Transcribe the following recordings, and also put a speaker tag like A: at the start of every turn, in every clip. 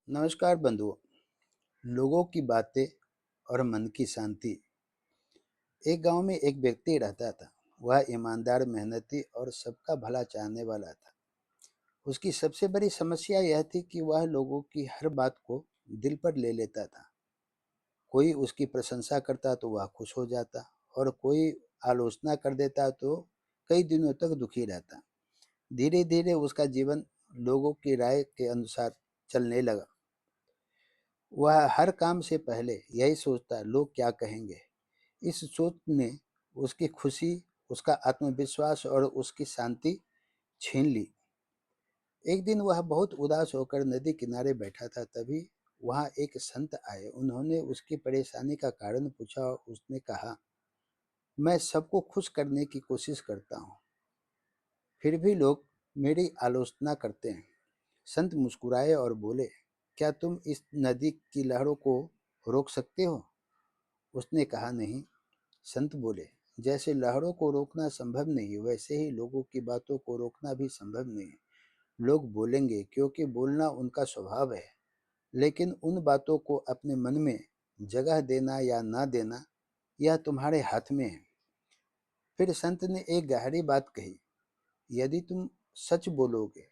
A: नमस्कार बंधुओं। लोगों की बातें और मन की शांति। एक गांव में एक व्यक्ति रहता था। वह ईमानदार, मेहनती और सबका भला चाहने वाला था। उसकी सबसे बड़ी समस्या यह थी कि वह लोगों की हर बात को दिल पर ले लेता था। कोई उसकी प्रशंसा करता तो वह खुश हो जाता, और कोई आलोचना कर देता तो कई दिनों तक दुखी रहता। धीरे धीरे उसका जीवन लोगों की राय के अनुसार चलने लगा। वह हर काम से पहले यही सोचता, लोग क्या कहेंगे। इस सोच ने उसकी खुशी, उसका आत्मविश्वास और उसकी शांति छीन ली। एक दिन वह बहुत उदास होकर नदी किनारे बैठा था। तभी वहां एक संत आए। उन्होंने उसकी परेशानी का कारण पूछा और उसने कहा, मैं सबको खुश करने की कोशिश करता हूँ, फिर भी लोग मेरी आलोचना करते हैं। संत मुस्कुराए और बोले, क्या तुम इस नदी की लहरों को रोक सकते हो? उसने कहा, नहीं। संत बोले, जैसे लहरों को रोकना संभव नहीं, वैसे ही लोगों की बातों को रोकना भी संभव नहीं। लोग बोलेंगे क्योंकि बोलना उनका स्वभाव है, लेकिन उन बातों को अपने मन में जगह देना या ना देना, यह तुम्हारे हाथ में है। फिर संत ने एक गहरी बात कही, यदि तुम सच बोलोगे,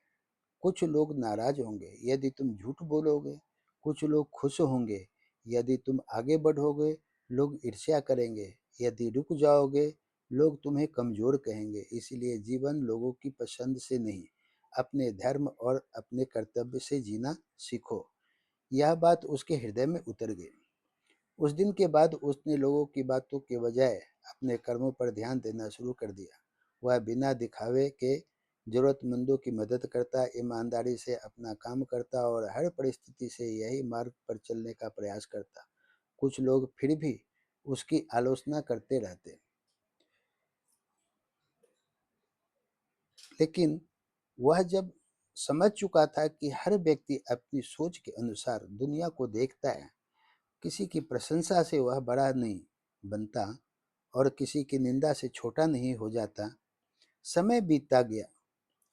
A: कुछ लोग नाराज होंगे। यदि तुम झूठ बोलोगे, कुछ लोग खुश होंगे। यदि तुम आगे बढ़ोगे, लोग ईर्ष्या करेंगे। यदि रुक जाओगे, लोग तुम्हें कमजोर कहेंगे। इसलिए जीवन लोगों की पसंद से नहीं, अपने धर्म और अपने कर्तव्य से जीना सीखो। यह बात उसके हृदय में उतर गई। उस दिन के बाद उसने लोगों की बातों के बजाय अपने कर्मों पर ध्यान देना शुरू कर दिया। वह बिना दिखावे के जरूरतमंदों की मदद करता, ईमानदारी से अपना काम करता और हर परिस्थिति से यही मार्ग पर चलने का प्रयास करता। कुछ लोग फिर भी उसकी आलोचना करते रहते, लेकिन वह जब समझ चुका था कि हर व्यक्ति अपनी सोच के अनुसार दुनिया को देखता है, किसी की प्रशंसा से वह बड़ा नहीं बनता और किसी की निंदा से छोटा नहीं हो जाता। समय बीतता गया।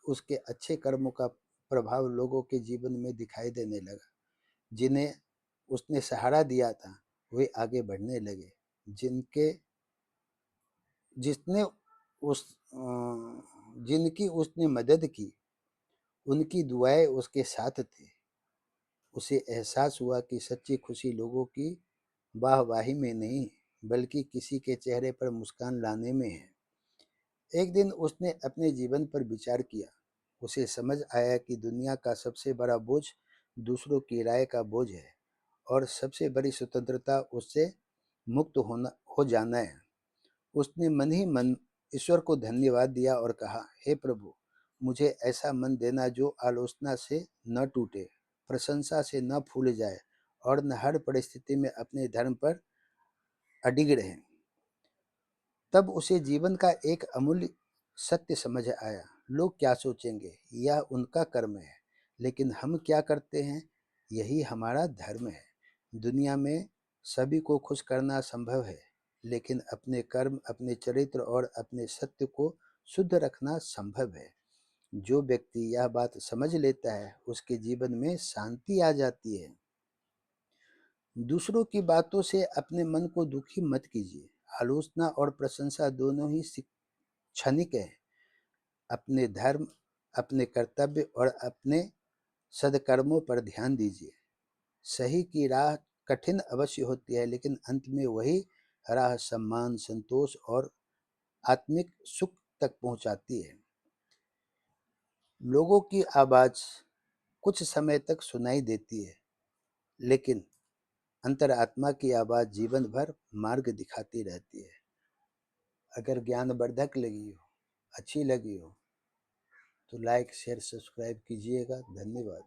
A: उसके अच्छे कर्मों का प्रभाव लोगों के जीवन में दिखाई देने लगा। जिन्हें उसने सहारा दिया था, वे आगे बढ़ने लगे। जिनके जिसने उस जिनकी उसने मदद की, उनकी दुआएं उसके साथ थी। उसे एहसास हुआ कि सच्ची खुशी लोगों की वाहवाही में नहीं, बल्कि किसी के चेहरे पर मुस्कान लाने में है। एक दिन उसने अपने जीवन पर विचार किया। उसे समझ आया कि दुनिया का सबसे बड़ा बोझ दूसरों की राय का बोझ है, और सबसे बड़ी स्वतंत्रता उससे मुक्त होना हो जाना है। उसने मन ही मन ईश्वर को धन्यवाद दिया और कहा, हे प्रभु, मुझे ऐसा मन देना जो आलोचना से न टूटे, प्रशंसा से न फूल जाए और न हर परिस्थिति में अपने धर्म पर अडिग रहे। तब उसे जीवन का एक अमूल्य सत्य समझ आया। लोग क्या सोचेंगे, यह उनका कर्म है, लेकिन हम क्या करते हैं, यही हमारा धर्म है। दुनिया में सभी को खुश करना संभव है, लेकिन अपने कर्म, अपने चरित्र और अपने सत्य को शुद्ध रखना संभव है। जो व्यक्ति यह बात समझ लेता है, उसके जीवन में शांति आ जाती है। दूसरों की बातों से अपने मन को दुखी मत कीजिए। आलोचना और प्रशंसा दोनों ही क्षणिक है। अपने धर्म, अपने कर्तव्य और अपने सद्कर्मों पर ध्यान दीजिए। सही की राह कठिन अवश्य होती है, लेकिन अंत में वही राह सम्मान, संतोष और आत्मिक सुख तक पहुंचाती है। लोगों की आवाज कुछ समय तक सुनाई देती है, लेकिन अंतरात्मा की आवाज जीवन भर मार्ग दिखाती रहती है। अगर ज्ञानवर्धक लगी हो, अच्छी लगी हो, तो लाइक शेयर सब्सक्राइब कीजिएगा। धन्यवाद।